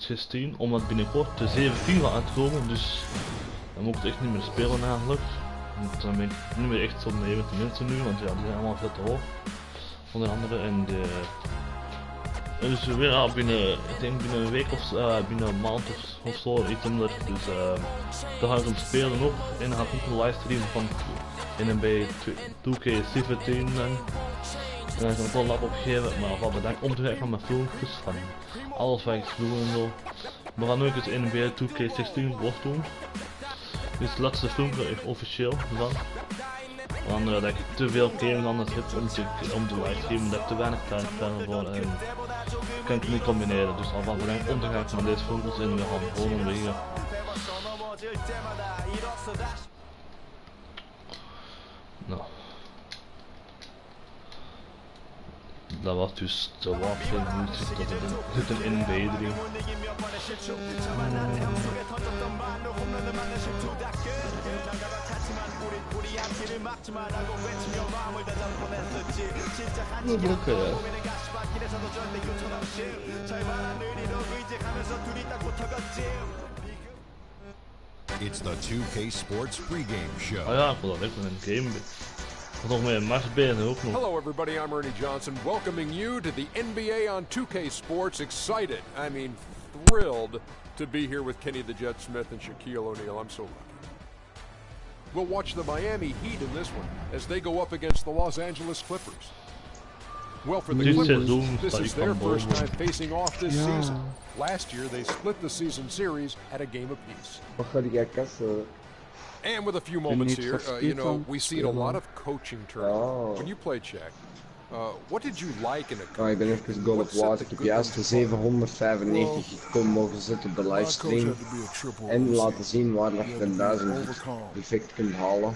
16, omdat binnenkort de 7 gaat uitkomen, dus dan moet ik het echt niet meer spelen eigenlijk. Want dan ben ik niet meer echt zo mee met de mensen nu, want ja, die zijn allemaal veel te hoog. Onder andere en dus weer ja, binnen, ik denk binnen een week of binnen een maand of zo iets onder. Dus dan ga ik hem spelen ook en dan ga ik ook een livestream van NBA 2K17 en dan ga ik wel lap opgeven, maar wat bedankt om te kijken van mijn filmpjes, van alles wat ik doe en zo. We gaan nu eens NBA 2K16 vlog doen. Dit is het laatste filmpje echt officieel dan. Want dat ik te veel games anders heb om te livestreamen, dat ik te weinig tijd heb voor en kan ik niet combineren. Dus alvast bedankt om te gaan naar deze filmpjes en we gaan gewoon weer. Nou. Dat was dus te wachten, nu zit een NBA erin. Blokken, ja. It's the 2K Sports pregame show. Oh ja, ik wil dat echt met een game. Nog meer een match bezig ook nog. Hello everybody, I'm Ernie Johnson, welcoming you to the NBA on 2K Sports. Excited, I mean thrilled to be here with Kenny the Jet Smith and Shaquille O'Neal. I'm so lucky. We'll watch the Miami Heat in this one as they go up against the Los Angeles Clippers. Well, for the Clippers, this is their first time facing off this season. Last year, they split the season series at a game apiece. And with a few moments here, you know, we see a lot of coaching terms. When you played Shaq, what did you like in a coach? Ik ben even goal op water. Ik heb juist de 795 gekomen mogen zetten op de livestream. En laten zien waar je de 1000 perfect kunt halen.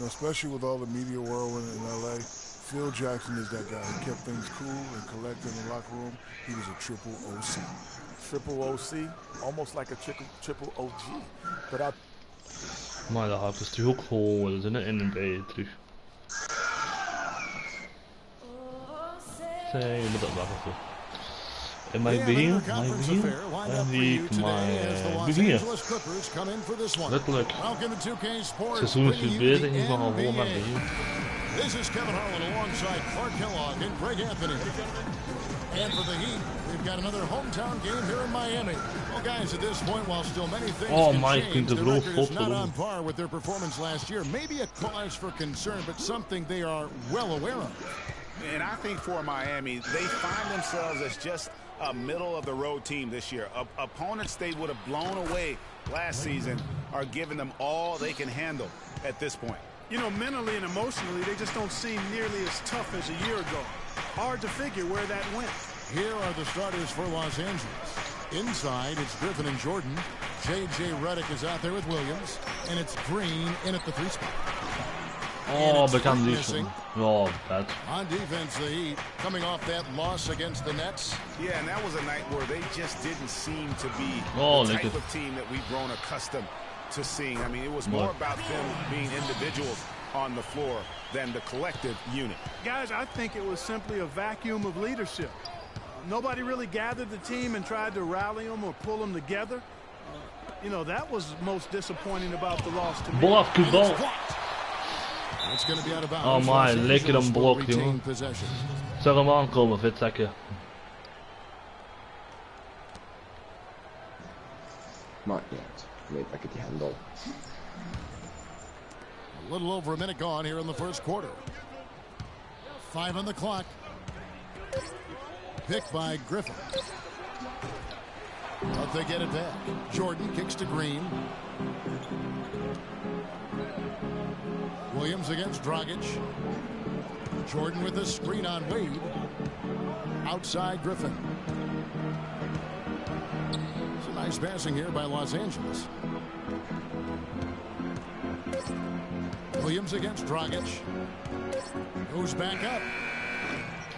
Especially with all the media whirlwind in LA. Phil Jackson is that guy. He kept things cool and collected in the locker room. He was a triple OC. Triple OC, almost like a triple OG. But I... Maar dat gaat dus terug ook gewoon, dat is een NBA terug. Zeg, je moet dat wachten. En mag ik beginnen? Mag ik beginnen? En ik mag beginnen. Letterlijk. Seizoen is dus bezig, ik mag gewoon maar beginnen. This is Kevin Harlan alongside Clark Kellogg and Greg Anthony. And for the Heat, we've got another hometown game here in Miami. Well, guys, at this point, while still many things can change, the record is not on par with their performance last year. Maybe a cause for concern, but something they are well aware of. And I think for Miami, they find themselves as just a middle-of-the-road team this year. Opponents they would have blown away last season are giving them all they can handle at this point. You know, mentally and emotionally, they just don't seem nearly as tough as a year ago. Hard to figure where that went. Here are the starters for Los Angeles. Inside, it's Griffin and Jordan. J.J. Redick is out there with Williams. And it's Green in at the 3 spot. Oh, bekend missing. Oh, bad. On defense, the Heat coming off that loss against the Nets. Yeah, and that was a night where they just didn't seem to be the type of team that we've grown accustomed to seeing. I mean, it was more about them being individuals on the floor than the collective unit. Guys, I think it was simply a vacuum of leadership. Nobody really gathered the team and tried to rally them or pull them together. You know, that was most disappointing about the loss to me. Basketbal. It's going to be out of bounds. Oh my, lekker een blok, jongen. Zeg hem aankomen, vetzakje. Maakt niet uit. Ik weet dat ik het die handel. A little over a minute gone here in the first quarter. 5 on the clock. Picked by Griffin. But they get it back. Jordan kicks to Green. Williams against Dragic. Jordan with a screen on Wade. Outside Griffin. It's a nice passing here by Los Angeles. Williams against Dragic. Goes back up.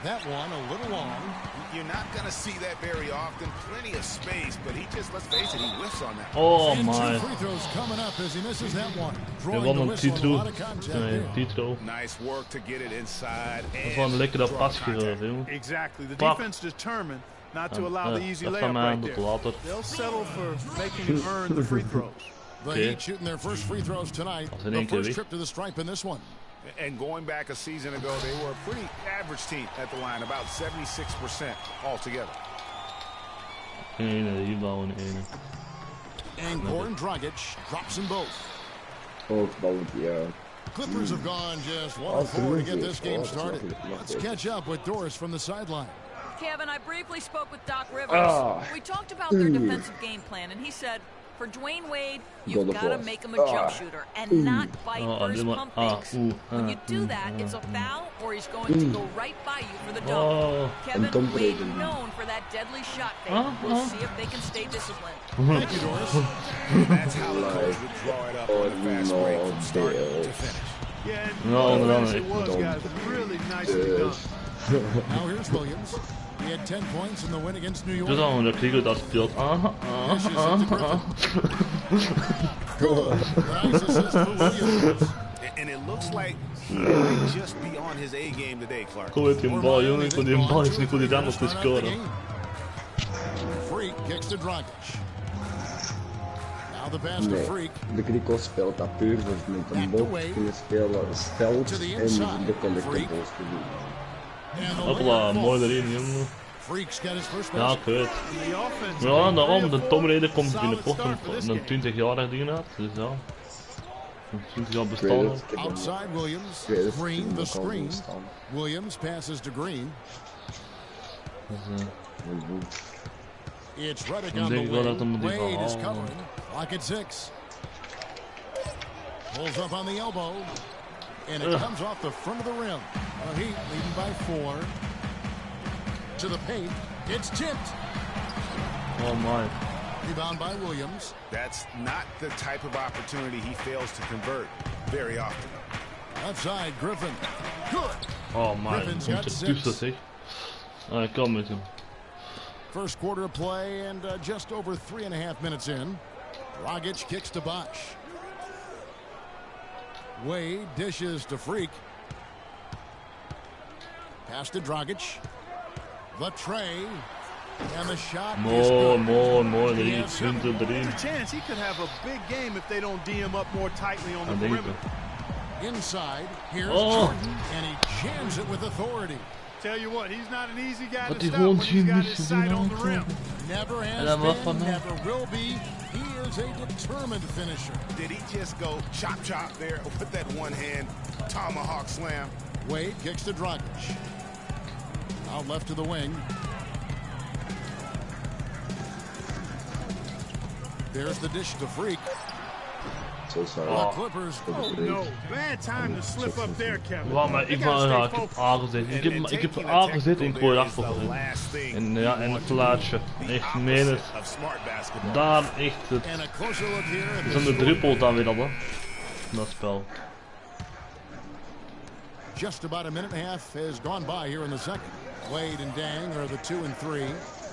That one a little long. You're not going to see that very often. Plenty of space, but he just, let's face it, he whiffs on that. Oh and my. 2 free throws coming up as he misses that one. Drawing the whistle, a lot of contact. Nice work to get it inside. Dat is wel een lekkere pas gegeven, jongen. Exactly. The defense determined not to allow the easy layup right there. They'll settle for making you earn the free throws. The Heat shooting their first free throws tonight. The first trip to the stripe in this one. And going back a season ago, they were a pretty average team at the line, about 76% altogether. And Goran Dragic drops them both. Clippers have gone just 1-4 to get this game started. Let's catch up with Doris from the sideline. Kevin, I briefly spoke with Doc Rivers. We talked about their defensive game plan, and he said, for Dwayne Wade, you've got to make him a jump shooter and not fight for his pump fakes. When you do that, it's a foul or he's going to go right by you for the dunk. Kevin, Wade known for that deadly shot fake. We'll see if they can stay disciplined. Thank you, Doris. That's how the coach would draw it up on the fast break from start to finish. Yeah, and it was, guys, really nicely done. Now here's Williams. He had 10 points in the win against New York. Dus dan de Kriegel dat speelt. And it looks like he might just be on his A game today, Clark. Kom met die bal, jongen. Ik wil die bal is niet voor die dames te scoren. Freak kicks to Dragic. Now the pass to Freak. De Kriegel speelt dat puur voor met een bal kunnen spelen, stelt en de collectibles te doen. Hopla, mooi erin, jongen. Ja, ik weet. Ja, daarom, de Tom Raider komt binnenkort een 20-jarig ding uit. Dus ja. Een 20 jaar bestaan. Outside Williams. Green, the screen. Williams passes to Green. It's Reddick on the wing. Wade is covering. Clock at 6. Pulls up on the elbow. And it comes off the front of the rim. The Heat leading by 4. To the paint. It's tipped. Oh my. Rebound by Williams. That's not the type of opportunity he fails to convert very often. Outside Griffin. Good. Oh my. Komt er zeg. Ik kan met hem. First quarter of play and just over 3.5 minutes in. Dragic kicks to Bosch. Wade dishes to Freak. Pass to Dragic. The tray. And the shot is good. More. There's a chance he could have a big game if they don't D him up more tightly on the perimeter. Inside, here's Jordan, and he jams it with authority. Tell you what, he's not an easy guy to stop when he's got his sight on the rim. Never has been, never will be. He is a determined finisher. Did he just go chop there with that one hand tomahawk slam? Wade kicks to Dragic. Out left to the wing. There's the dish to Freak. So sorry. The Clippers. Oh no, bad time to slip up there, Kevin. Wow, maar ik heb aangezet. Ik heb aangezet en ik gooi achtergrond. En ja, en het plaatje. Echt meen het. Daar echt het. Het is aan de druppel dan weer al, dat spel. Just about a minute and a half has gone by here in the second. Wade and Dang are the 2 and 3.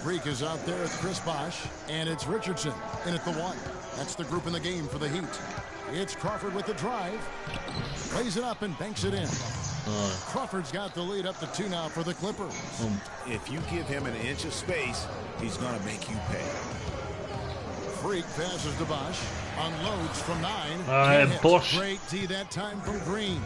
Freak is out there with Chris Bosch, and it's Richardson in at the 1. That's the group in the game for the Heat. It's Crawford with the drive. Lays it up and banks it in. Crawford's got the lead up to 2 now for the Clippers. If you give him an inch of space, he's going to make you pay. Freak passes to Bosch. Unloads from 9. Bosch. Great D that time from Green.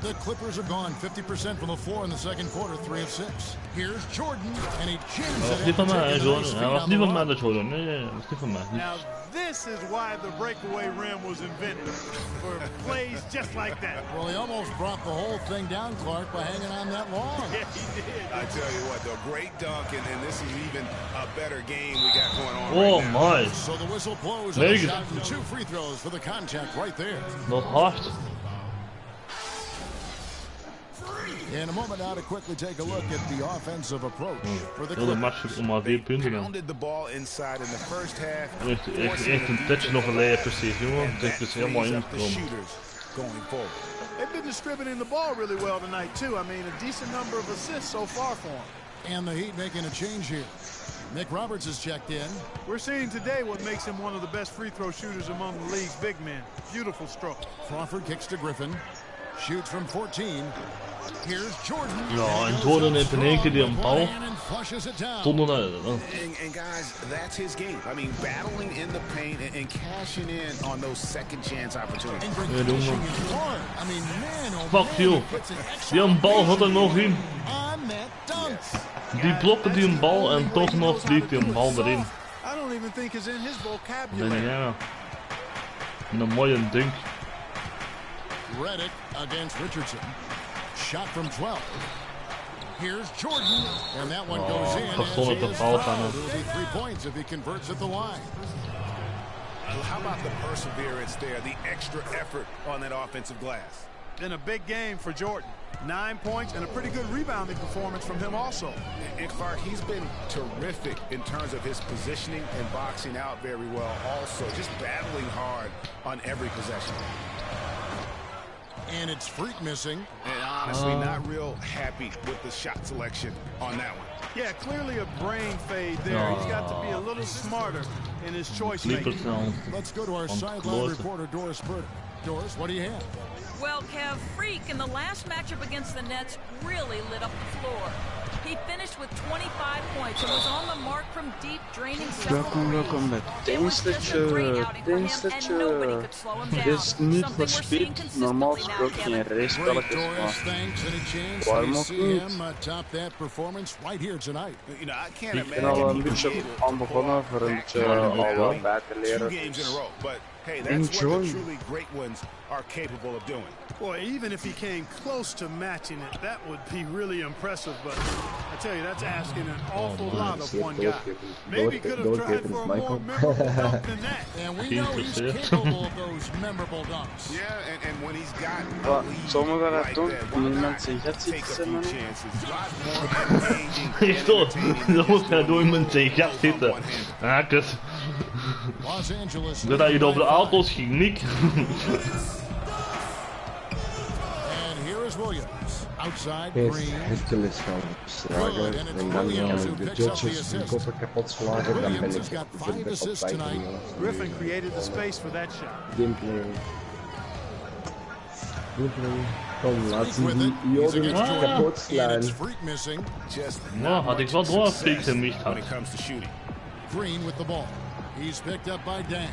The Clippers are gone 50% from the floor in the second quarter, 3 of 6. Here's Jordan, and he jams it. Niet van mij, Jordan. Hij was niet van mij, dat Jordan. Nee, dat was niet van mij. Now this is why the breakaway rim was invented, for plays just like that. Well, he almost brought the whole thing down, Clark, by hanging on that long. Yeah, he did. I tell you what, though, great dunk, and this is even a better game we got going on right now. My. So the whistle blows, and a shot from 2 free throws for the contact right there. Not hard. In a moment now to quickly take a look at the offensive approach for the Clippers. They pounded the ball inside in the first half. Echt een touch nog geleden precies, jongen. Het is helemaal ingekomen. They've been distributing the ball really well tonight too. I mean, a decent number of assists so far for them. And the Heat making a change here. Nick Roberts is checked in. We're seeing today what makes him one of the best free throw shooters among the league's big men. Beautiful stroke. Crawford kicks to Griffin. Shoots from 14. Ja, en Jordan heeft in één keer die een bal zonder dat. And guys, that's his game. I mean, battling in the paint and cashing in on those second chance opportunities. Ja, jongen. Fuck you. Die een bal had er nog in. Die blokte die een bal en toch nog liep die een bal erin. Nee, ja. En een mooie dunk. Reddick against Richardson. Shot from 12. Here's Jordan, and that one goes in. Gevonden de bal van hem. 3 points if he converts at the line. How about the perseverance there, the extra effort on that offensive glass? Been a big game for Jordan. 9 points and a pretty good rebounding performance from him also. And Clark, he's been terrific in terms of his positioning and boxing out very well also. Just battling hard on every possession. And it's Freak missing. And honestly, not real happy with the shot selection on that one. Yeah, clearly a brain fade there. He's got to be a little smarter in his choice making. Let's go to our sideline reporter, Doris Burton. Doris, what do you have? Well, Kev, Freak in the last matchup against the Nets really lit up the floor. He finished with 25 points and was on the mark from deep, draining several threes. It was just a great outing for him, and nobody could slow him down. Something we're seeing consistently now, Kevin. Great, Doris, thanks. Any chance to see him top that performance right here tonight? You know, I can't imagine two games in a row, but hey, that's what the truly great ones are capable of doing. Boy, even if he came close to matching it, that would be really impressive. But I tell you, that's asking an awful lot of one guy. Maybe could have tried for a more memorable dunk than that. And we know he's capable of those memorable dunks. Yeah, and when he's got a lead like that, why not take a few chances? A lot more engaging and entertaining. Dan moet hij door iemand zijn gat zitten. Ah, kut. Los Angeles. Dat je over de auto's ging, Nick. Williams outside Green. Hercules gaan slagen en dan de judges de koppen kapot slagen, dan ben ik op 5 miljoen. Griffin created the space for that shot. Gameplay. Kom, laat zien die Jordan kapot slaan. Nou, had ik wel door Freak gemist had. Green with the ball. He's picked up by Dan.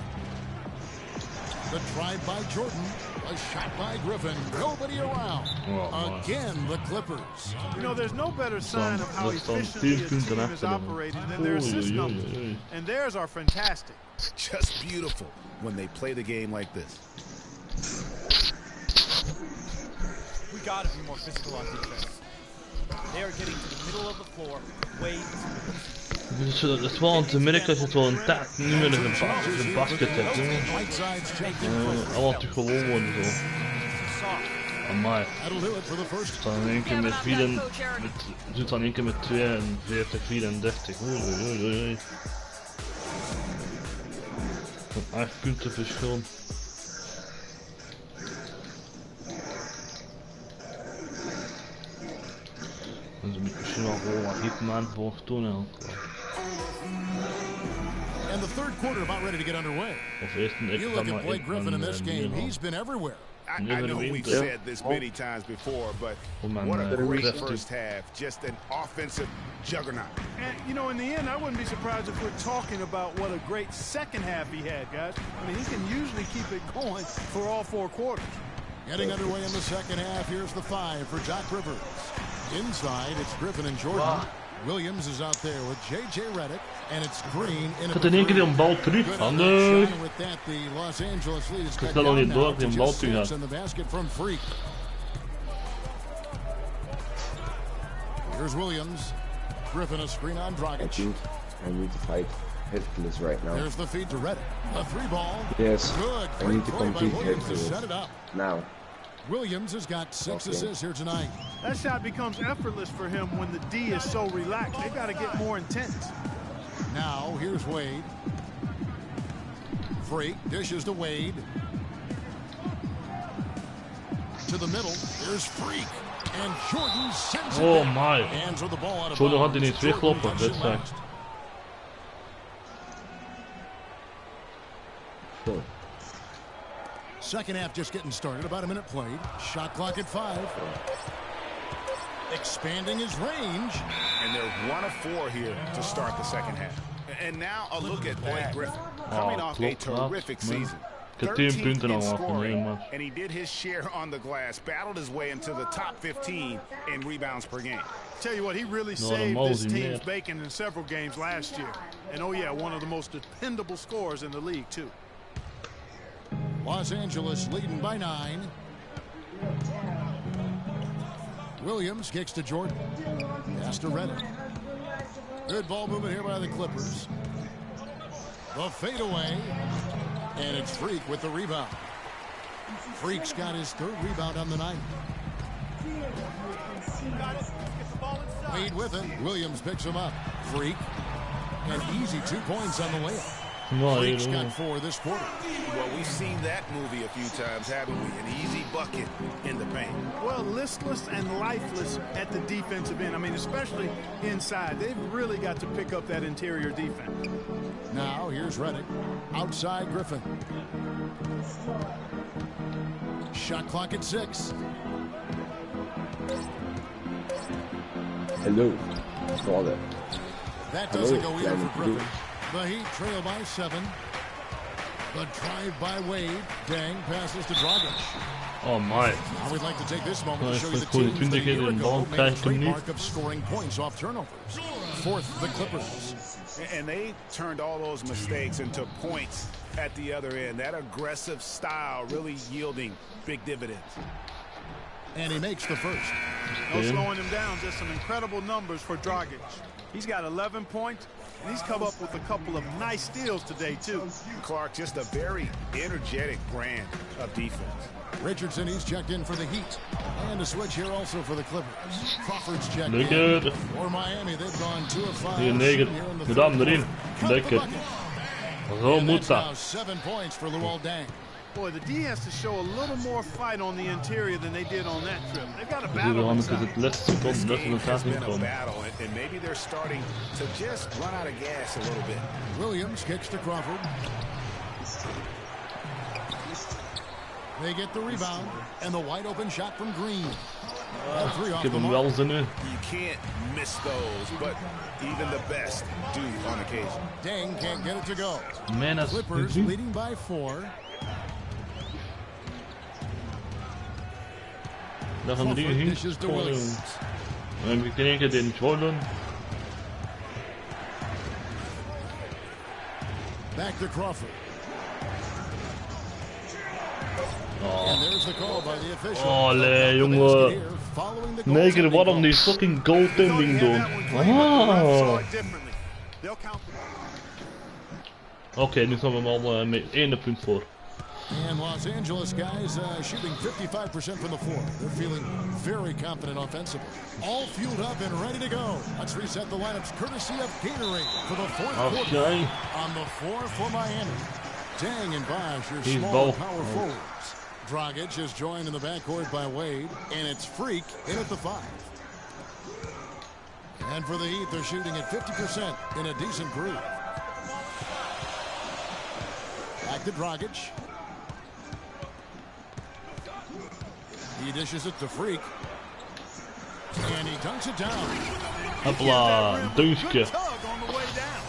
The drive by Jordan. A shot by Griffin. Nobody around. Again, the Clippers. You know, there's no better sign of how efficiently a team is operating than their assist numbers. And theirs are fantastic. Just beautiful when they play the game like this. We gotta be more physical on defense. They are getting to the middle of the floor way too Het is wel te merken dat je het wel een taak niet meer in de basket hebt, jongen. Allemaal te gewoon worden zo. Amai. Het dan in één keer met 42, 34. Oei. Van 8 punten verschil. Dat is misschien wel gewoon wat hitman voor toen al. And the third quarter about ready to get underway. You look at Blake Griffin in this game, he's been everywhere. I know we've said this many times before, but what a great first half. Just an offensive juggernaut. And, you know, in the end, I wouldn't be surprised if we're talking about what a great second half he had, guys. I mean, he can usually keep it going for all 4 quarters. Getting underway in the second half, here's the 5 for Doc Rivers. Inside, it's Griffin and Jordan. Williams is out there with J.J. Reddick, and it's Green in het in één keer een bal terug. Handig. Ik stel nog niet door, die een bal terug had. Here's Williams. Griffin a screen on Dragic. I need to fight Hercules right now. There's the feed to Reddick. A 3-ball. Yes. Good. I need to compete Hercules. Set it up. Now. Williams has got 6 assists here tonight. That shot becomes effortless for him when the D is so relaxed. They've got to get more intense. Now, here's Wade. Freak dishes to Wade. To the middle, there's Freak. And Jordan sends it. Oh my. Hands with the ball out of Jordan had die niet weglopen, dit zijn. Second half just getting started. About a minute played. Shot clock at 5. expanding his range. And they're 1 of 4 here to start the second half. And now a look at Blake Griffin, coming off a terrific season. 13th in scoring, and he did his share on the glass, battled his way into the top 15 in rebounds per game. Tell you what, he really saved this team's bacon in several games last year. And oh yeah, one of the most dependable scorers in the league too. Los Angeles leading by 9. Williams kicks to Jordan. Pass to Reddick. Good ball movement here by the Clippers. The fadeaway. And it's Freak with the rebound. Freak's got his 3rd rebound on the night. Wade with it. Williams picks him up. Freak. An easy 2 points on the layup. Freak's got 4 this quarter. Well, we've seen that movie a few times, haven't we? An easy bucket in the paint. Well, listless and lifeless at the defensive end. I mean, especially inside. They've really got to pick up that interior defense. Now, here's Reddick. Outside Griffin. Shot clock at 6. Hello. Saw that. That doesn't go either for Griffin. The Heat trail by 7. The drive by Wade. Dang passes to Dragic. Oh my. I would like to take this moment to show you the teams that a year ago made a trademark of scoring points off turnovers. 4th, the Clippers. And they turned all those mistakes into points at the other end. That aggressive style really yielding big dividends. And he makes the first. No slowing him down. Just some incredible numbers for Dragic. He's got 11 points, and he's come up with a couple of nice steals today, too. Clark, just a very energetic brand of defense. Richardson, he's checked in for the Heat. And a switch here also for the Clippers. Crawford's checked in. For Miami, they've gone 2 of 5. Gedaan erin. Lekker. Zo moet dat. 7 points for Luol Deng. Boy, the D has to show a little more fight on the interior than they did on that trip. They've got a battle. This game has been a battle, and maybe they're starting to just run out of gas a little bit. Williams kicks to Crawford. They get the rebound, and the wide open shot from Green. Ik heb hem wel zinnen. You can't miss those, but even the best do on occasion. Deng can't get it to go. Man, that's Clippers leading by 4. Daar gaan die heen. Dan heb ik in één keer in Jordan. Back to Crawford. Allee, jongen. 9 keer waarom die fucking goaltending doen. Oké, nu gaan we hem al met 1 punt voor. And Los Angeles guys shooting 55% from the floor. They're feeling very confident offensively. All fueled up and ready to go. Let's reset the lineups courtesy of Gatorade for the 4th quarter. On the floor for Miami. Deng and Bosh are small power forwards. Dragic is joined in the backcourt by Wade, and it's Freak in at the 5. And for the Heat, they're shooting at 50% in a decent groove. Back to Dragic. He dishes it to Freak. And he dunks it down. Hopla, dunkje.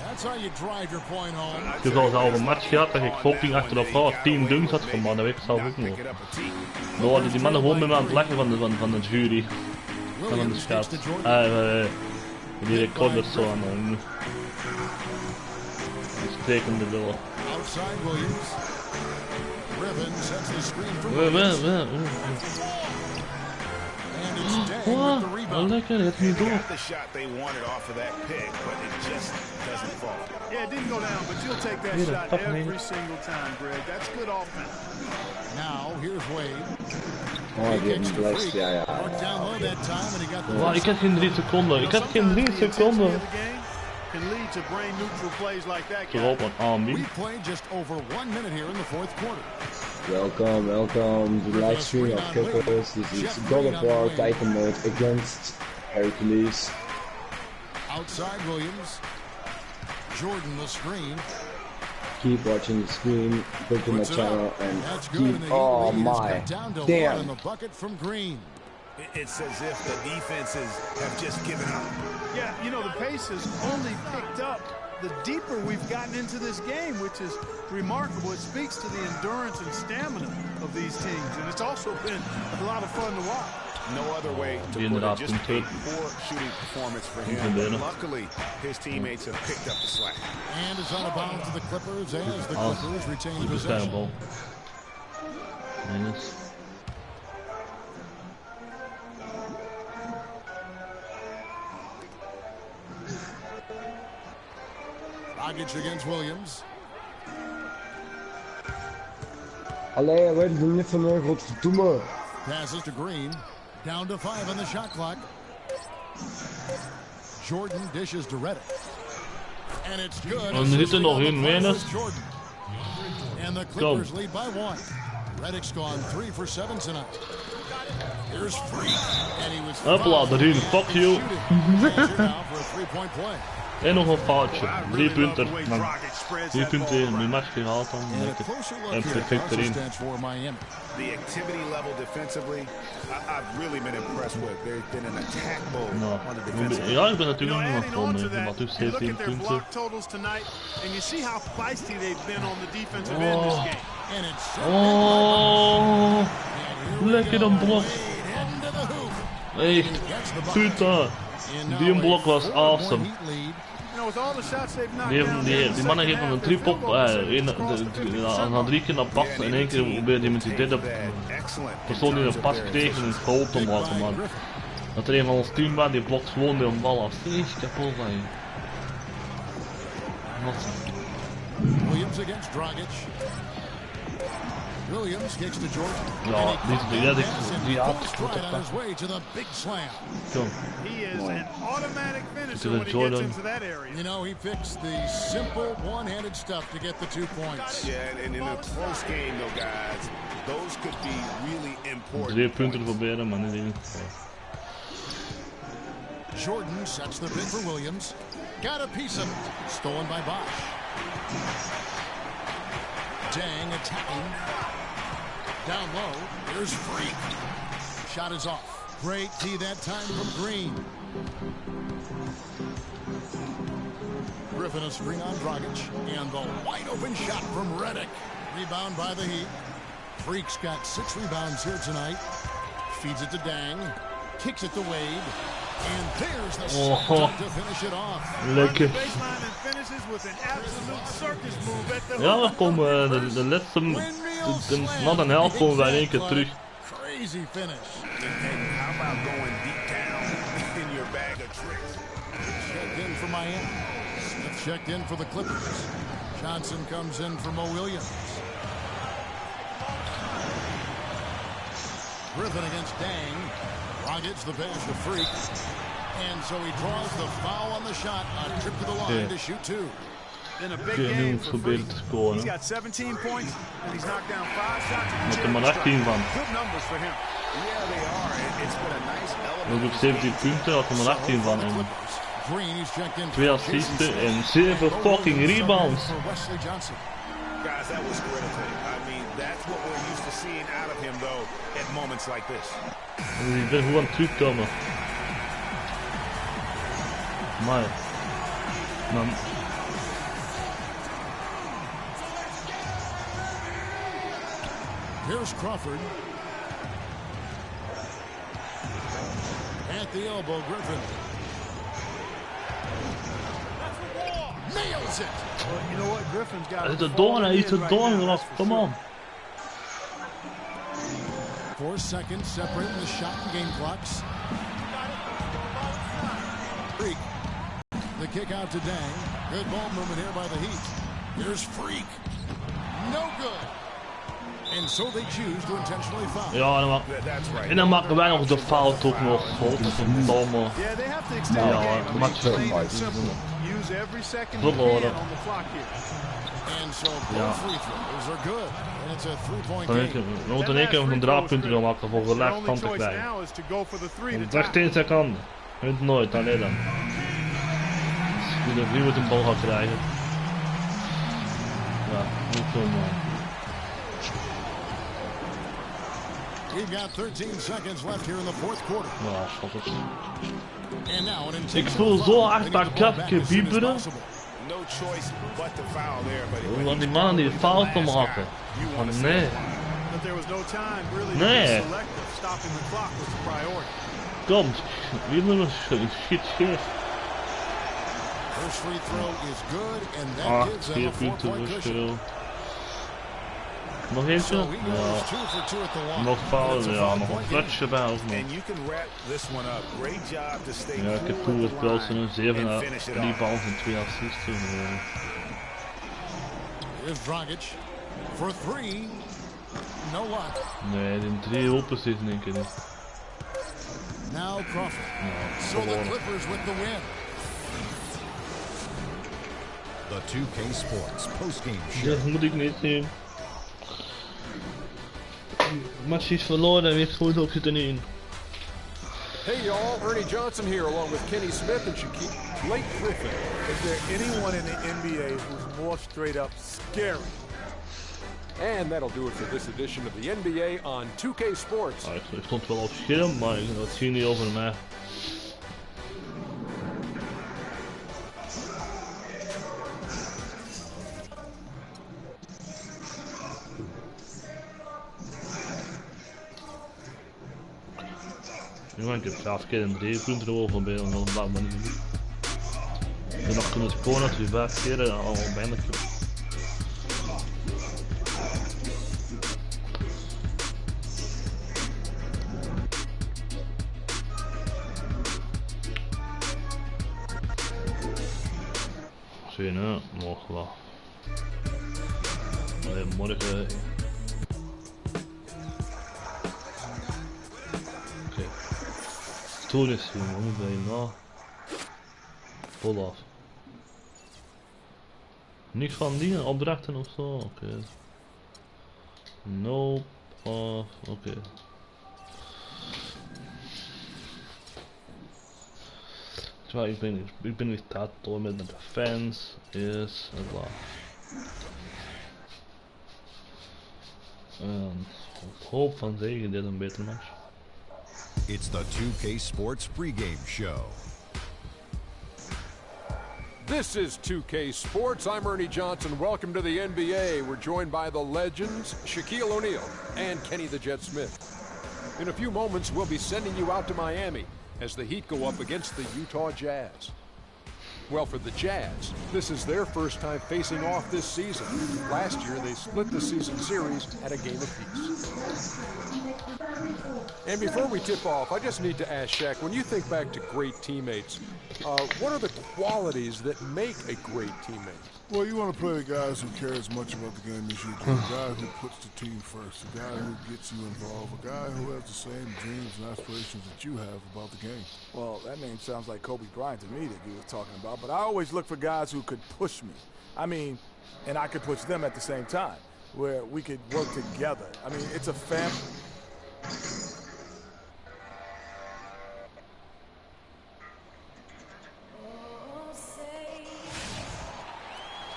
That's how you drive your point home. Ik heb al zelf een match gehad dat ik fucking achter elkaar 10 dunks had van man, dat weet ik zelf ook nog. Dan worden die mannen gewoon met me aan het lachen van de jury. Van de scout. Die recorders zo aan de sprekende willen. Outside Williams. Griffin sets the screen for And it's Deng with the rebound. Lekker, het niet door. The shot they wanted off of that pick, but it just doesn't fall. Yeah, it didn't go down, but you'll take that shot every single time, Greg. That's good offense. Now, here's Wade. Oh, die heeft blessed, ja. Wow, ik had geen 3 seconden. Ik had geen 3 seconden. Can lead to brain neutral plays like that. We played just over 1 minute here in the 4th quarter. Welcome to the live stream of Clippers. This is God of War Titan mode against Hercules. Outside Williams. Jordan the screen. Keep watching the screen, go to my channel and keep, oh my, damn. The bucket from Green. It's as if the defenses have just given up. Yeah, you know, the pace has only picked up the deeper we've gotten into this game, which is remarkable. It speaks to the endurance and stamina of these teams, and it's also been a lot of fun to watch. No other way to put it, just a poor shooting performance for him. Luckily, his teammates have picked up the slack. And it's out of bounds to the Clippers as the Clippers retain possession. Dragic against Williams. Allee, wij doen niet van mij, godverdomme. Passes to Green. Down to 5 on the shot clock. Jordan dishes to Reddick. And it's good. Er zit er nog in, weinig. And the Clippers lead by 1. Reddick's gone 3 for 7 tonight. Here's Free. And he was Hopla, erin. Fuck you. for a 3-point play. En nog een foutje. 3 punten. 3 punten in de match gehaald dan. En perfect erin. The activity level defensively, I've really been impressed with. There's been an attack mode on the defensive. Ja, ik ben natuurlijk nog niet van mee, maar dus 17 punten. Oh, lekker een blok. Echt, puta. Die blok was awesome. Die mannen geven een trip op, na 3 keer naar pas en 1 keer probeerde hij met die derde persoon die een pas kreeg en een goal te maken, man. Dat er een van ons team was, die blokt gewoon de bal af. Echt kapot van je. Williams against Dragic. Williams kicks to Jordan. Ja, die had right on his way to the big slam. Kom. He is an automatic finisher when he gets into that area. You know, he picks the simple one-handed stuff to get the 2 points. Yeah, and in a close game though, guys, those could be really important. 3 punten proberen, maar niet in. Jordan sets the pick for Williams. Got a piece of it. Stolen by Bosch. Dang attacking. Down low, here's Freak. Shot is off. Great tee that time from Green. Griffin a screen on Dragic. And the wide open shot from Reddick. Rebound by the Heat. Freak's got 6 rebounds here tonight. Feeds it to Dang. Kicks it to Wade. And there's the shot to finish it off. Lekker. Ja, we komen de laatste, na een helft komen wij in 1 keer terug. Crazy finish. And how about going deep down in your bag of tricks? Checked in for Miami. Smith checked in for the Clippers. Johnson comes in for Mo Williams. Griffin against Dang. Dragic the pass to Freak. And so he draws the foul on the shot. A trip to the line to shoot 2. In a big game for Freak. He's got 17 points and he's knocked down 5 shots. Met er maar 18 van. Good numbers for him. Yeah, they are. It's been a nice element. We hebben 17 punten, had er maar 18 van. En 2 assisten en 7 fucking rebounds. Guys, that was critical. I mean, that's what we're used to seeing out of him, though, at moments like this. Ik ben gewoon terugkomen. Maar. Here's Crawford. At the elbow, Griffin. Nails it. Well, you know what? Griffin's got It's a door, it's a door. Come on. 4 seconds separating the shot and game clocks. Freak. The kick out to Dang. Good ball movement here by the Heat. Here's Freak. No good. And so they choose to intentionally foul. Ja, en dan maken wij nog de fout ook nog. Godverdomme. Ja, de match is verloren. We moeten in 1 keer nog een draagpunt gaan maken voor gelijk stand te krijgen. 13 seconden. Hunt nooit, alleen dan. Dus de 3 moet een bal gaan krijgen. Ja, moet komen. We've got 13 seconds left here in the fourth quarter. Ja, schat het. And now an Ik voel zo hard dat kapje bieberen. No choice but to foul there, but Want die man die fout te maken. Oh nee. But there was no time really to Nee. be selective. Stopping the clock was the priority. Kom, wie wil een shit scheef? First free throw is good, and that Ah, gives them 4 a punten 4-point cushion. verschil. Nog eentje? So he goes Ja. 2 for 2 at the line. Nog foul, It's a ja, nog 5-point een clutch erbij of nog. And you can wrap this one up. Great job to stay Ja, ik heb cool toen at het the Pelsen line een 7 and finish it 3 off. balls en 2 assists toen. Here's Dragic for 3. No luck. Nee, die 3 open zit in één keer niet. Now Crawford. Ja, So the gewoon. Clippers with the win. The 2K Sports postgame show. Dat moet ik niet zien. Match is verloren en weer goed op zit er niet in. Hey y'all, Ernie Johnson here along with Kenny Smith and Blake Griffin. Is there anyone in the NBA who's more straight up scary? And that'll do it for this edition of the NBA on 2K Sports. Ah, ik stond wel op scherm, maar dat zie je niet over mij. Jongen, ik heb 5 keer een 3 punten erover bij en dan laat me niet doen. Ik heb nog kunnen scoren als je 5 keer al bijna. Zie je nou, nog wel. Alleen morgen. Oké. Toen is hij, hoe ben je nou? Vol af. Niks van die opdrachten of zo? Oké. Nope. Oké. Terwijl ik ben dictator met de fans. Yes, en bla. En op hoop van zegen dit een beter match. It's the 2K Sports pregame show. This is 2K Sports. I'm Ernie Johnson. Welcome to the NBA. We're joined by the legends, Shaquille O'Neal and Kenny the Jet Smith. In a few moments, we'll be sending you out to Miami as the Heat go up against the Utah Jazz. Well, for the Jazz, this is their first time facing off this season. Last year, they split the season series at a game apiece. And before we tip off, I just need to ask Shaq, when you think back to great teammates, what are the qualities that make a great teammate? Well, you want to play the guys who care as much about the game as you do. A guy who puts the team first. A guy who gets you involved. A guy who has the same dreams and aspirations that you have about the game. Well, that name sounds like Kobe Bryant to me that you were talking about, but I always look for guys who could push me. I mean, and I could push them at the same time, where we could work together. I mean, it's a family.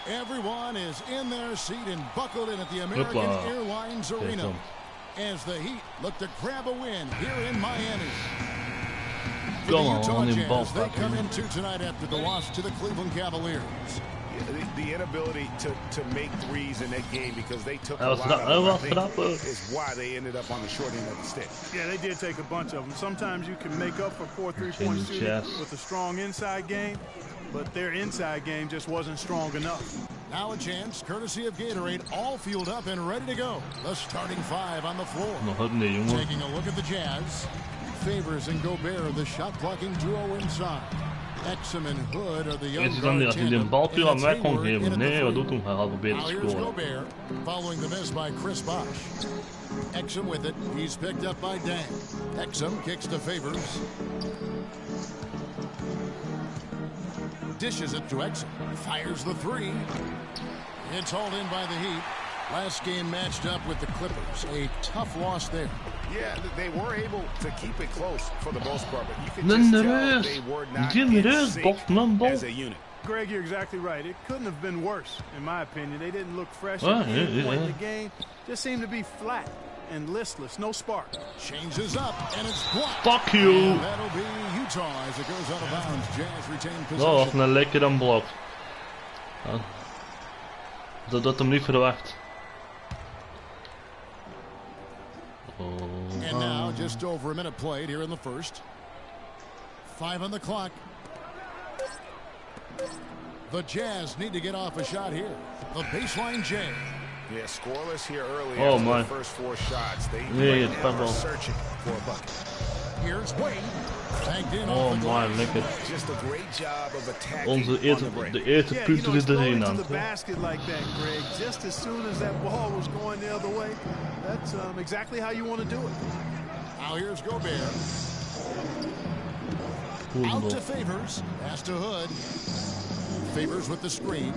Everyone is in their seat and buckled in at the American Airlines Arena as the Heat look to grab a win here in Miami. For the Utah Jazz, they come into tonight after the loss to the Cleveland Cavaliers. The inability to make threes in that game because they took a lot of them, is why they ended up on the short end of the stick. Yeah, they did take a bunch of them. Sometimes you can make up for poor three-point shooting with a strong inside game, but their inside game just wasn't strong enough. Now a chance, courtesy of Gatorade, all fueled up and ready to go. The starting 5 on the floor. Taking a look at the Jazz. Favors and Gobert, the shot-blocking duo inside. Exum and Hood are the young guard tandem. Now here's Gobert, following the miss by Chris Bosh. Exum with it, he's picked up by Dang. Exum kicks to Favors. Dishes it to Exum. Fires the 3. It's hauled in by the Heat. Last game matched up with the Clippers. A tough loss there. Yeah, they were able to keep it close for the most part, but you can just tell they were not in sync as a unit. Greg, you're exactly right. It couldn't have been worse, in my opinion. They didn't look fresh at any point in the game. Just seemed to be flat. and listless, no spark. Changes up, and it's blocked. Fuck you! And that'll be Utah as it goes out of bounds. Jazz retain possession. Dat was een lekkere blok. Ja. Dat had hem niet verwacht. And now, just over a minute played here in the first. 5 on the clock. The Jazz need to get off a shot here. The baseline J. Yeah, scoreless here early Oh, after my. the first 4 shots. They were searching for a bucket. Here's Wade. Tagged in Oh off the my, glass. lekker. Just a great job of attacking Onze on the eerste, break. de eerste Yeah, punten it's is going erin to aan. the basket like that, Greg. Just as soon as that ball was going the other way, that's exactly how you want to do it. Now here's Gobert. Out to Favors. Pass to Hood. Favors with the screen.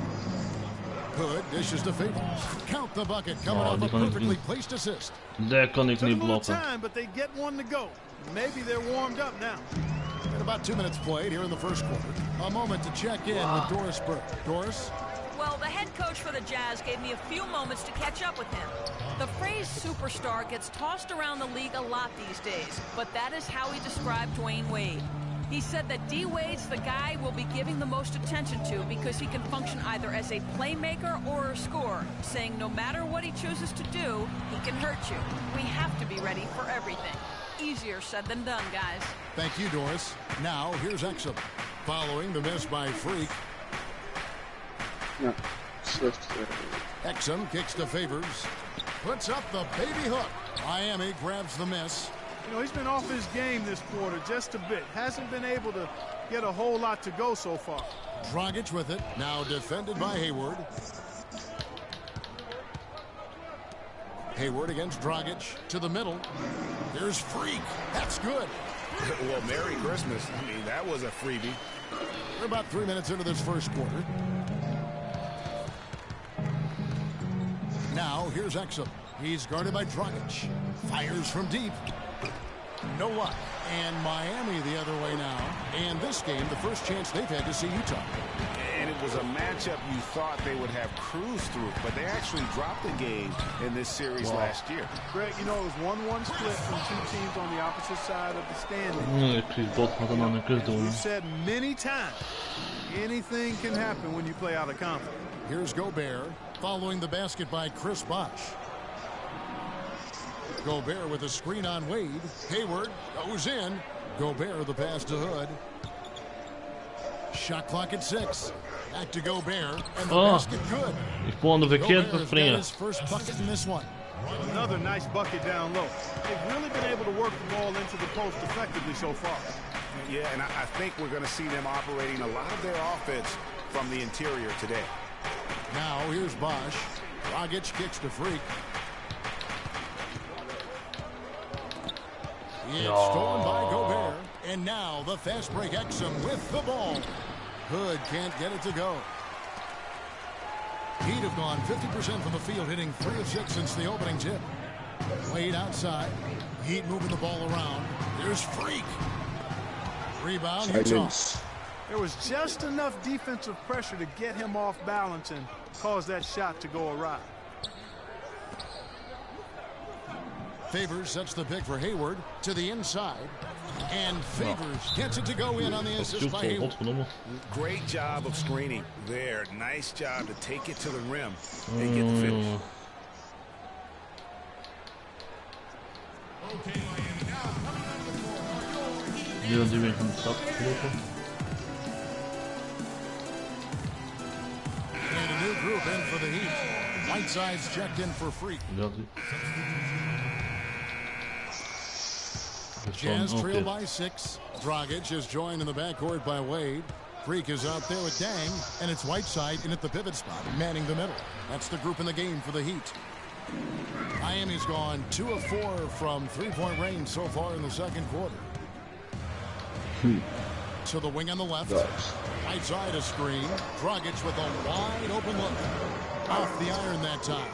Hood dishes to Favors. Count the bucket. Coming off a perfectly placed assist. Daar kan ik Took niet a little blokken. time, but they get one to go. Maybe they're warmed up now. And about 2 minutes played here in the first quarter. A moment to check in with Doris Burke. Doris? Well, the head coach for the Jazz gave me a few moments to catch up with him. The phrase superstar gets tossed around the league a lot these days, but that is how he described Dwayne Wade. He said that D. Wade's the guy we'll be giving the most attention to because he can function either as a playmaker or a scorer, saying no matter what he chooses to do, he can hurt you. We have to be ready for everything. Easier said than done, guys. Thank you, Doris. Now, here's Exum. Following the miss by Freak. Ja, slecht. Exum kicks to Favors. Puts up the baby hook. Miami grabs the miss. You know, he's been off his game this quarter just a bit. Hasn't been able to get a whole lot to go so far. Dragic with it. Now defended by Hayward. Hayward against Dragic to the middle. Here's Freak. That's good. Well, Merry Christmas. I mean, that was a freebie. We're about 3 minutes into this first quarter. Now, here's Exum. He's guarded by Dragic. Fires from deep. No luck. And Miami the other way now. And this game, the first chance they've had to see Utah. And it was a matchup you thought they would have cruised through, but they actually dropped the game in this series last year. Greg, you know, it was 1-1 split from two teams on the opposite side of the standing. We've said many times, anything can happen when you play out of confidence. Here's Gobert, following the basket by Chris Bosh. Gobert with a screen on Wade. Hayward goes in. Gobert the pass to Hood. Shot clock at 6. Back to Gobert, and the basket good. Ik vond de verkeerd Gobert's got bespringen. his first bucket in this one. Another nice bucket down low. They've really been able to work the ball into the post effectively so far. Yeah, and I think we're going to see them operating a lot of their offense from the interior today. Now here's Bosh. Dragic kicks to Freak. It's stolen by Gobert. And now the fast break Exum with the ball. Hood can't get it to go. Heat have gone 50% from the field, hitting 3 of 6 since the opening tip. Wade outside. Heat moving the ball around. Here's Freak. Rebound, Utah. There was just enough defensive pressure to get him off balance and cause that shot to go awry. Favors sets the pick for Hayward to the inside. And Favors gets it to go in on the assist by Hayward. Great job of screening there. Nice job to take it to the rim and get the finish. Nu die weer van de stad gelopen. And a new group in for the Heat. Whiteside's checked in for Freak. Jazz trail by 6. Dragic is joined in the backcourt by Wade. Freak is out there with Dang, and it's Whiteside in at the pivot spot, manning the middle. That's the group in the game for the Heat. Miami's gone 2 of 4 from three-point range so far in the second quarter. To the wing on the left. Whiteside a screen. Dragic with a wide open look. Off the iron that time.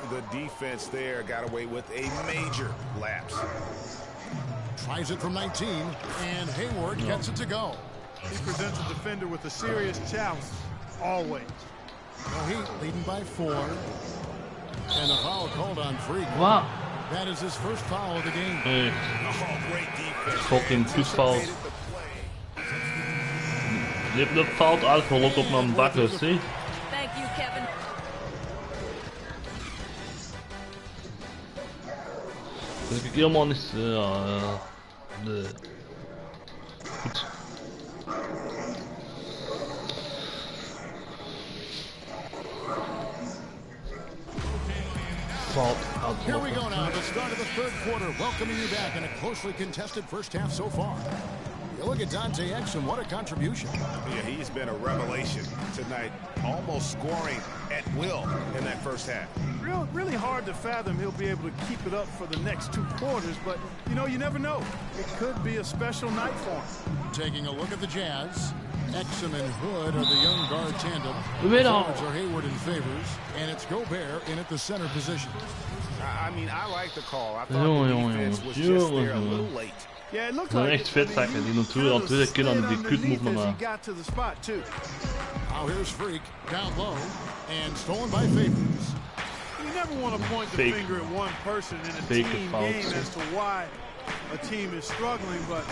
The defense there got away with a major lapse. Tries it from 19, and Hayward gets it to go. He presents a defender with a serious challenge, always. The Heat leading by 4. And a foul called on Freak. Wow. That is his first foul of the game. Hey. Oh, great defense. Fucking kutfout. Je hebt de fout uitgelokt op mijn bakken, zie? Thank you, Kevin. Dus ik helemaal niet. Goed. Here we go now, the start of the third quarter, welcoming you back in a closely contested first half so far. You look at Dante Exum, what a contribution. Yeah, he's been a revelation tonight, almost scoring at will in that first half. Really hard to fathom he'll be able to keep it up for the next 2 quarters, but you know, you never know. It could be a special night for him. Taking a look at the Jazz. Exum and Hood are the young guard tandem. The forwards are Hayward and Favors, and it's Gobert in at the center position. I mean, I like the call. I thought the defense was just there a little late. Yeah, it looked zijn like echt vetzakken die natuurlijk al 2 keer aan die kutmovement maken. Now here's Freak down low and stolen by Favors. You never want to point the finger at one person in a team game as to why a team is struggling, but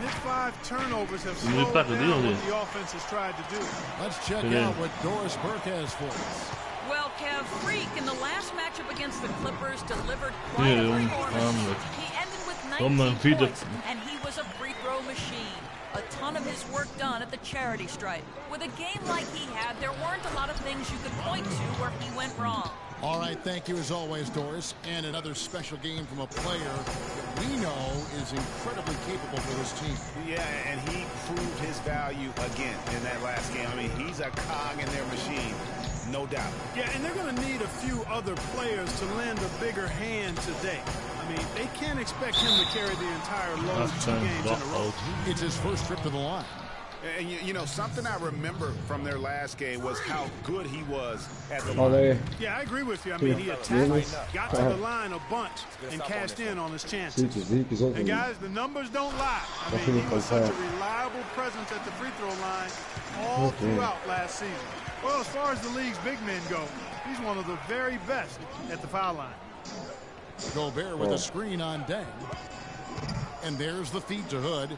his 5 turnovers have slowed down what the offense has tried to do. Let's check out what Doris Burke has for us. Well, Kev, Freak in the last matchup against the Clippers delivered quite a performance. He ended with 19 points, and he was a free throw machine. A ton of his work done at the charity stripe. With a game like he had, there weren't a lot of things you could point to where he went wrong. All right, thank you as always, Doris. And another special game from a player that we know is incredibly capable for this team. Yeah, and he proved his value again in that last game. I mean, he's a cog in their machine, no doubt. Yeah, and they're going to need a few other players to lend a bigger hand today. I mean, they can't expect him to carry the entire load 2 games in a row. It's his first trip to the line. And you know, something I remember from their last game was how good he was at the line. Yeah, I agree with you. I mean, he attacked, got to the line a bunch, and cashed in on his chances. And guys, the numbers don't lie. I mean, he was such a reliable presence at the free throw line all throughout last season. Well, as far as the league's big men go, he's one of the very best at the foul line. Gobert with a screen on Deng. And there's the feed to Hood.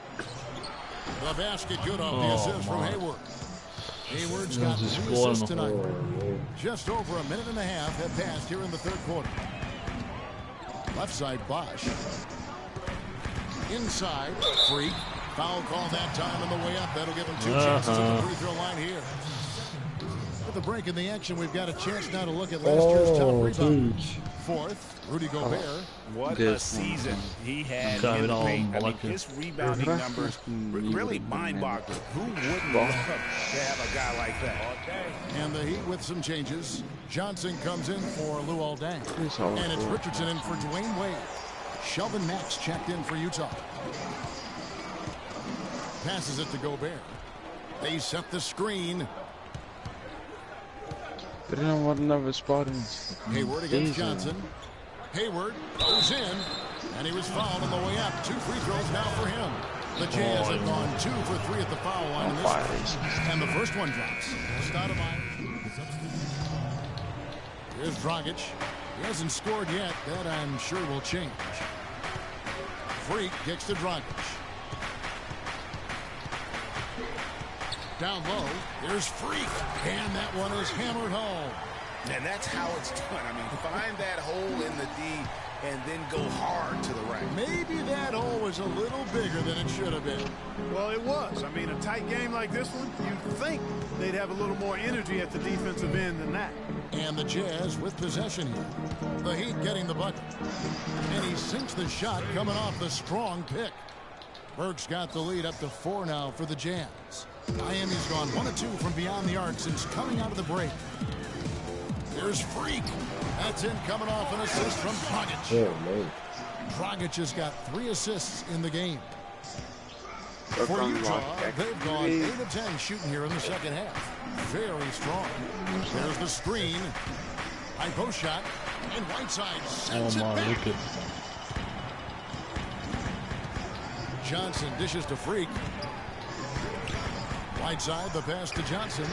The basket good off the assist from Hayward. Hayward's got 3 assists tonight. Just over a minute and a half have passed here in the third quarter. Left side Bosch. Inside, Freak. Foul call that time on the way up. That'll give him 2 chances at the free throw line here. With the break in the action, we've got a chance now to look at last year's top rebound. 4th, Rudy Gobert. What a season he had in the paint. I mean, his rebounding numbers really mind-boggling. Who wouldn't love to have a guy like that? And the Heat with some changes. Johnson comes in for Luol Deng. And it's Richardson in for Dwayne Wade. Shelvin Max checked in for Utah. Passes it to Gobert. They set the screen. Hayward against Johnson. Hayward goes in, and he was fouled on the way up. 2 free throws now for him. The Jazz have gone 2 for 3 at the foul line in this one. And the first one drops. Stoudemire. Here's Dragic. He hasn't scored yet. That I'm sure will change. Freak kicks to Dragic. Down low, there's Freak, and that one is hammered home. And that's how it's done. I mean, find that hole in the D and then go hard to the right. Maybe that hole was a little bigger than it should have been. Well, it was. I mean, a tight game like this one, you'd think they'd have a little more energy at the defensive end than that. And the Jazz with possession here. The Heat getting the bucket. And he sinks the shot coming off the strong pick. Burke's got the lead up to 4 now for the Jazz. Miami's gone 1 of 2 from beyond the arc since coming out of the break. There's Freak. That's in coming off an assist from Dragic. Dragic has got 3 assists in the game. For Utah, they've gone 8 of 10 shooting here in the second half. Very strong. There's the screen. High post shot. And Whiteside sends it back. Johnson dishes to Freak. Whiteside, the pass to Johnson.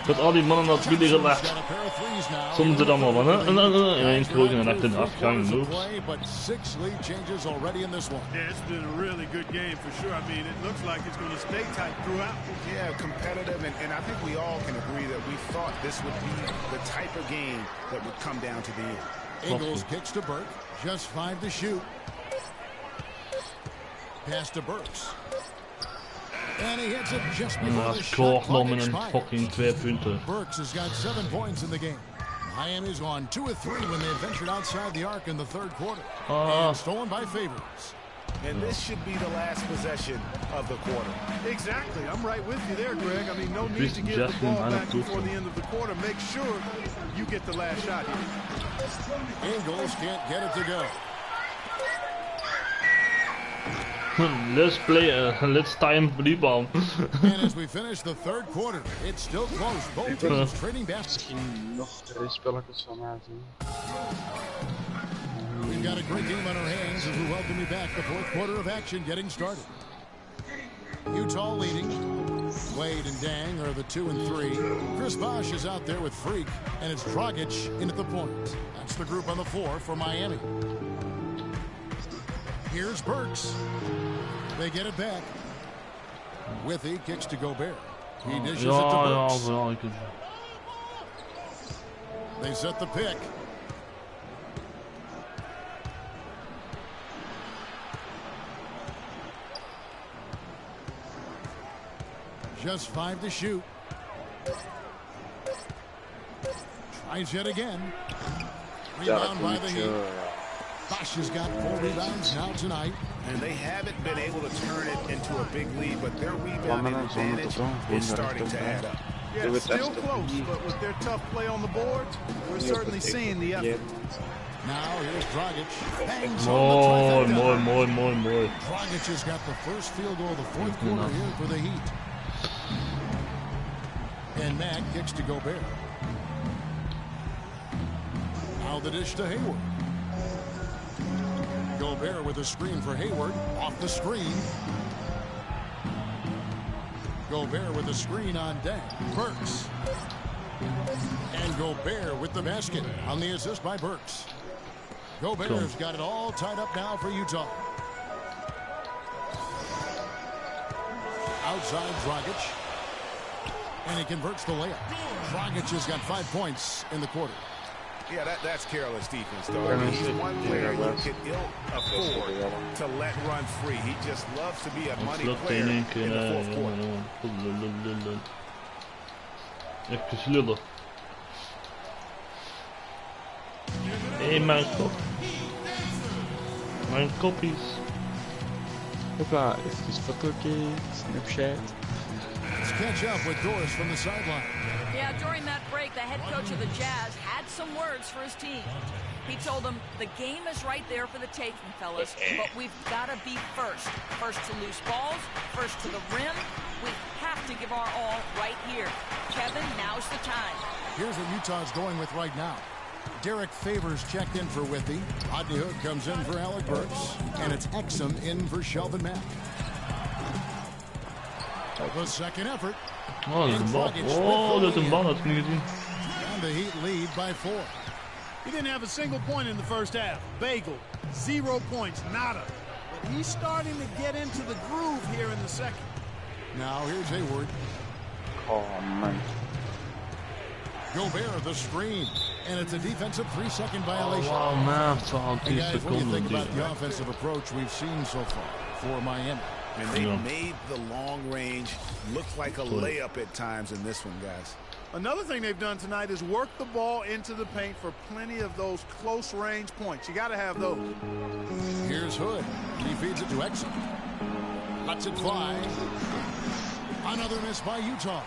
Dat al die mannen naar het midden gelegd. Soms er allemaal van, hè? En één kroeg en dan echt in de afgang loopt. Yeah, it's been a really good game for sure. I mean, it looks like it's going to stay tight throughout. Yeah, competitive, and I think we all can agree that we thought this would be the type of game that would come down to the end. Ingles kicks to Burke, just 5 to shoot. Pass to Burks. And he hits it just before the shot clock expires. Fucking 2 punten. Burks has got 7 points in the game. Miami's on 2 of 3 when they ventured outside the arc in the third quarter. And stolen by Favors. And this should be the last possession of the quarter. Exactly. I'm right with you there, Greg. I mean, no need to give the ball back before the end of the quarter. Make sure you get the last shot here. Ingles can't get it to go. Let's play, let's time rebound. And as we finish the third quarter, it's still close. Both teams trading baskets. We've got a great game on our hands as we welcome you back. The fourth quarter of action getting started. Utah leading. Wade and Dang are the 2 and 3. Chris Bosh is out there with Freak, and it's Dragic in at the point. That's the group on the floor for Miami. Here's Burks. They get it back. Withy kicks to Gobert. He dishes it to Burks. They set the pick. Just 5 to shoot. Tries yet again. Rebound by the Heat. Bosh has got 4 rebounds now tonight. And they haven't been able to turn it into a big lead, but their rebound advantage is starting to add up. Yeah, it's still close, but with their tough play on the board, we're certainly seeing the effort. Now here's Dragic. Mooi. Dragic has got the first field goal of the fourth quarter here for the Heat. And Matt kicks to Gobert. Now the dish to Hayward. Gobert with a screen for Hayward. Off the screen. Gobert with a screen on Dang. Burks. And Gobert with the basket on the assist by Burks. Gobert's got it all tied up now for Utah. Outside Dragic. And he converts the layup. Dragic has got 5 points in the quarter. Yeah, that's careless defense, though. I mean, he's one player you can ill afford to let run free. He just loves to be a money player in the fourth quarter. Even lullen. Hé, mijn kop. Mijn koppies. Hopla, even fotootje, Snapchat. Let's catch up with Doris from the sideline. Yeah, during that break, the head coach of the Jazz had some words for his team. He told them, the game is right there for the taking, fellas, but we've got to be first. First to loose balls, first to the rim. We have to give our all right here. Kevin, now's the time. Here's what Utah's going with right now. Derek Favors checked in for Withy. Rodney Hood comes in for Alec Burks. And it's Exum in for Shelvin Mack. The second effort. Oh, dat is een bal. Oh, dat is een bal. Dat is niet gezien. And the Heat lead by 4. He didn't have a single point in the first half. Bagel, 0 points, nada. But he's starting to get into the groove here in the second. Now here's Hayward. Oh, man. Gobert the screen. And it's a defensive 3-second violation. Oh, man. 12 guys, what do you think seconden. about the offensive approach we've seen so far for Miami? And they made the long range look like a layup at times in this one, guys. Another thing they've done tonight is work the ball into the paint for plenty of those close range points. You got to have those. Here's Hood. He feeds it to Exum. Lets it fly. Another miss by Utah.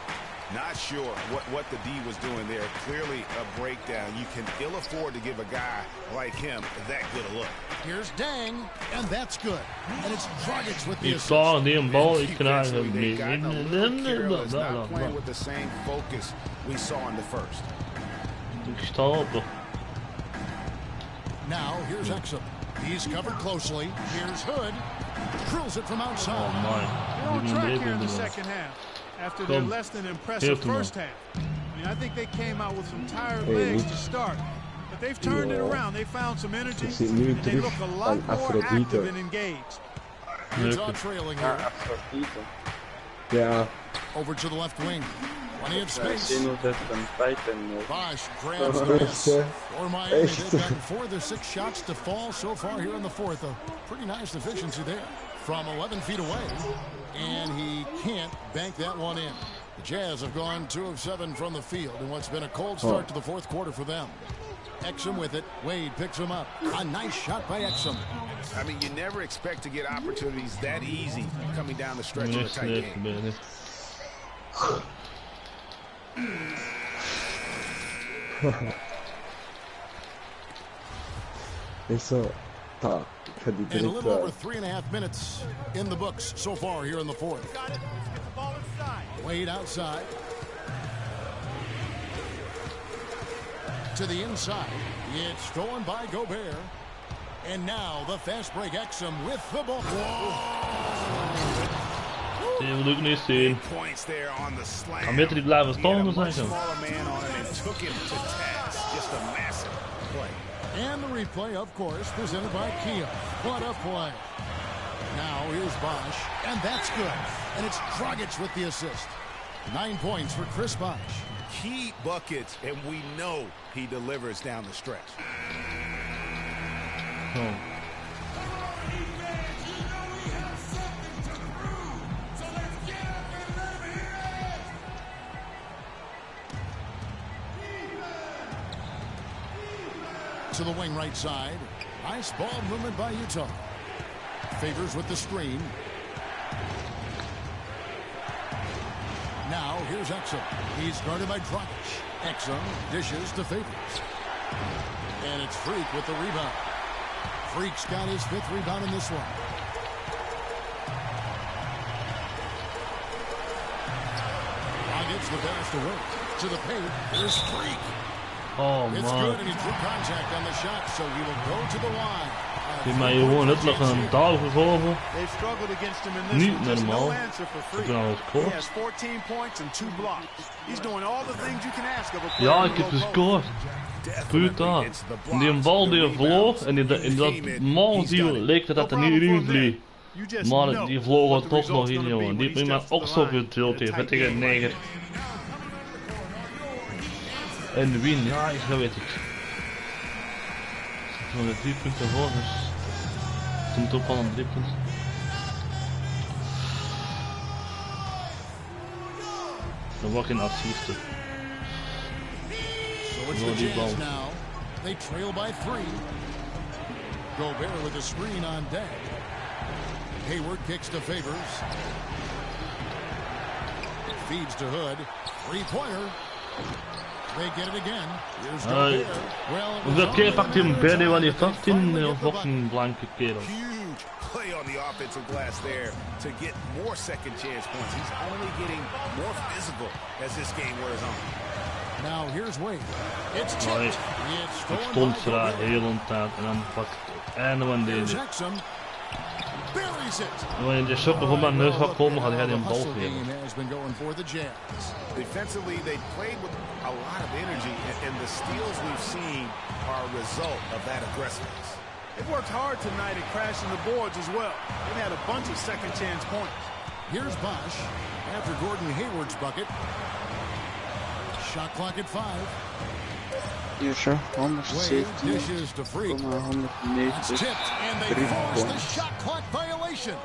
Not sure what the D was doing there. Clearly a breakdown. You can ill afford to give a guy like him that good a look. Here's Dang, and that's good. And it's Dragic with the Ik assist. zag die een bal, ik krijg hem They've niet. gotten a little careless, not playing with the same focus we saw in the first. Ik sta op. Now here's Exum. He's covered closely. Here's Hood. Drills it from outside. Oh my. They're on track here in the second half. after their less than impressive first half. I mean, I think they came out with some tired legs to start, but they've turned it around. They found some energy, and they look a lot more active and engaged. Utah trailing here. Yeah. Over to the left wing. Plenty of space. Bosch grabs the miss. For Miami, they've gotten 4 of their 6 shots to fall so far here in the fourth. A pretty nice efficiency there from 11 feet away. And he can't bank that one in. The Jazz have gone 2 of 7 from the field in what's been a cold start to the fourth quarter for them. Exum with it. Wade picks him up. A nice shot by Exum. I mean, you never expect to get opportunities that easy coming down the stretch of a tight game. And a little over 3.5 minutes in the books so far here in the fourth. Wade outside. To the inside. It's stolen by Gobert. And now the fast break Exum with the ball. Die wil ik niet zien. Kan beter die blijven staan dan zijn. And the replay, of course, presented by Kia. What a play. Now here's Bosch, and that's good. And it's Dragic with the assist. 9 points for Chris Bosch. Key buckets, and we know he delivers down the stretch. Oh. To the wing right side. Nice ball movement by Utah. Favors with the screen. Now here's Exum. He's guarded by Dragic. Exum dishes to Favors. And it's Freak with the rebound. Freak's got his 5th rebound in this one. Now gets the pass to work. To the paint. There's Freak. Oh it's man. Good, and he drew contact on the shot, so he will go to the line. Die mij gewoon net nog een touw gegeven. They've struggled against him in this Niet one. Just normaal. no answer for Freak. He has 14 points and 2 blocks. He's doing all the things you can ask of a player. Ja, ik heb gescoord. Puta. Die een bal die vloog en in dat maal leek dat er niet in vliegt. Maar die vloog er toch nog in, jongen. Die heeft mij ook zo getild heeft. Met tegen 9. En de win, ja, dat weet ik. Van de 3 punten voor, dus het komt ook al aan 3 punten. Dan wordt geen assist. So it's the Jazz now. They trail by 3. Gobert with a screen on deck. Hayward kicks to Favors. Feeds to Hood. 3-pointer. They get it again. Here's Gobert. Hoeveel keer pakt hij hem bij wanneer 15 of nog een blanke kerel? Huge play on the offensive glass there to get more second chance points. He's only getting more physical as this game wears on. Now here's Wade. It's tipped. Ik stond ze daar heel een tijd en dan pakt het einde van deze. En wanneer de shot nog op mijn neus gaat komen, gaat hij een bal geven. Defensively, they played with a lot of energy, and the steals we've seen are a result of that aggressiveness. They worked hard tonight at crashing the boards as well. They've had a bunch of second chance points. Here's Bosch after Gordon Hayward's bucket. Shot clock at 5. Hier zo, 117,190.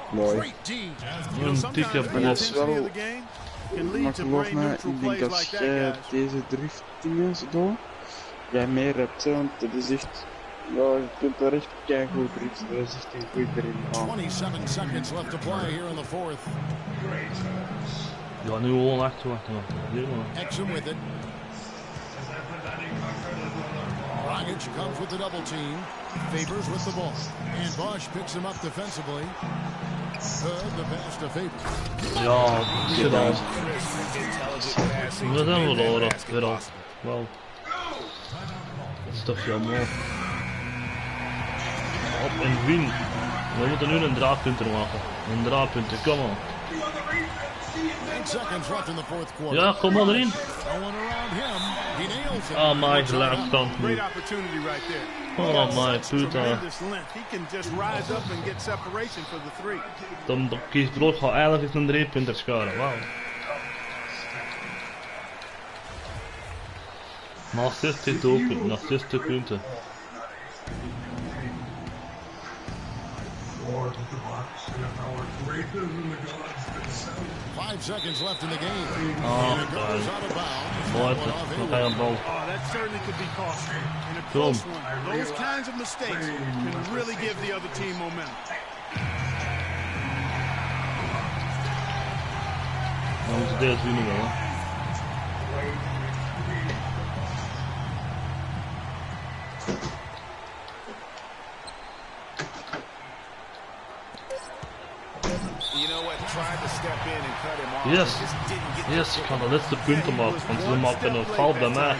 Mooi. Een dikke Dat is wel, maar geloof me, ik denk dat jij deze driftingen doen, jij meer hebt, hè, want dat is echt, ja, je kunt daar echt keigoed driften, dat is echt een goeie erin. 27 seconds left to play here in the fourth. Ja, nu gewoon achter. Exum with it. Dragic comes with the double team. Favors with the ball. And Bosch picks him up defensively. Hood, the pass to Favors. Ja, gedaan. We zijn wel horen. Weer al. Wauw. Dat is toch jammer. Op en win. We moeten nu een draadpunter maken. Een draadpunter, kom op. Ja, kom maar erin. Oh my, de laatste kant nu. Oh my, puta. Dan kiest Brood gewoon eigenlijk eens een 3-punter scoren, wauw. Nog 60 doelpunten, nog 60 punten. Five seconds left in the game. Oh, what? Nog een bal. That certainly could be costly. In a close one, those kinds of mistakes can really give the other team momentum. Nou, we moeten dit winnen wel. Yes, yes, ik ga de laatste punten maken, want ze maken een fout bij mij.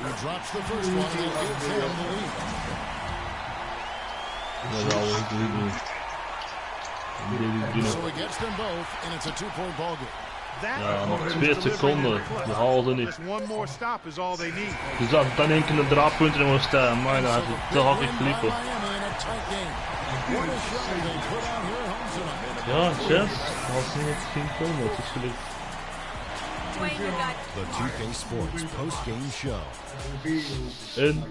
Dat is al goed doen. Ja, nog 2 seconden, we halen ze niet. Dus dat dan één keer een draadpunt in moest staan, maar dan had het te hard geliepen. Ja, chess, als niet geen komen, het is gelukt. The 2K Sports post-game show. En?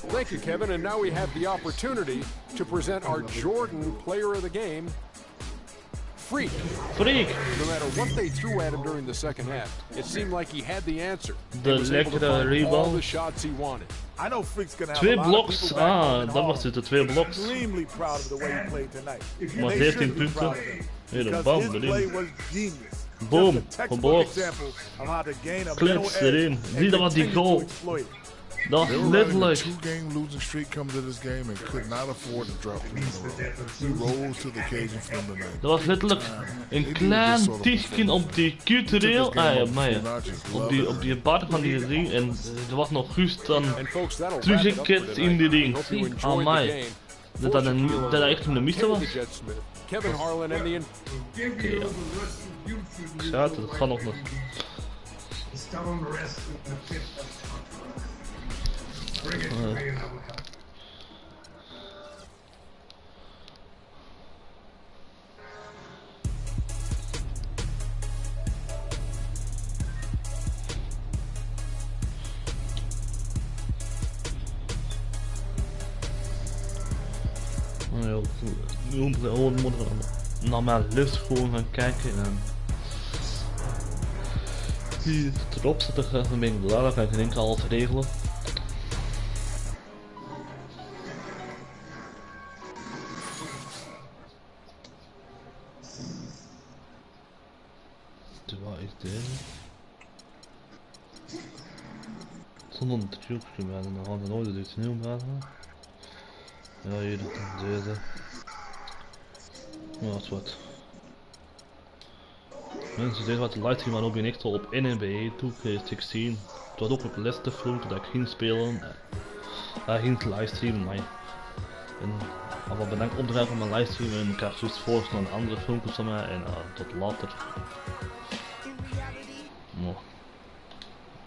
Thank you, Kevin. And now we have the opportunity to present our Jordan Player of the Game, Freak. Freak. No matter what they threw at him during the second half, it seemed like he had the answer. De lekkere rebound. All the shots he wanted. I know Freak's gonna have 2 bloks, dat was het, de 2 bloks. Extremely proud of the way he played tonight. Maar 14 punten. Hele bam erin. Boom, geblokt. Klits erin. Zie dat wat die goal. Dat is letterlijk. Two-game losing streak comes to this game and could not afford to drop him. He rose to the occasion from tonight. Dat was letterlijk een klein tichtje op die Q-trail. Op die bar van die ring en er was nog juist dan teruggeketst in die ring. Aan mij. Dat echt een mister was. Kevin Harlan en the Oké, ja. Dat gaat nog. Nu moeten we naar mijn lust gewoon gaan kijken en die erop zetten gaat een beetje belangrijk, kan ik in één keer alles regelen. Waar is deze? Zonder een trucje bij, dan gaan we nooit iets nieuws maken. Ja, hier, deze. Ja, dat is wat. Mensen, dit was de livestream van RobyNexxell op NBA 2K16. Het was ook het laatste filmpje dat ik ging spelen. Ging livestreamen, maar. En alvast bedankt om te gaan voor mijn livestream en ik heb zoiets voorgesteld aan andere filmpjes van mij en tot later.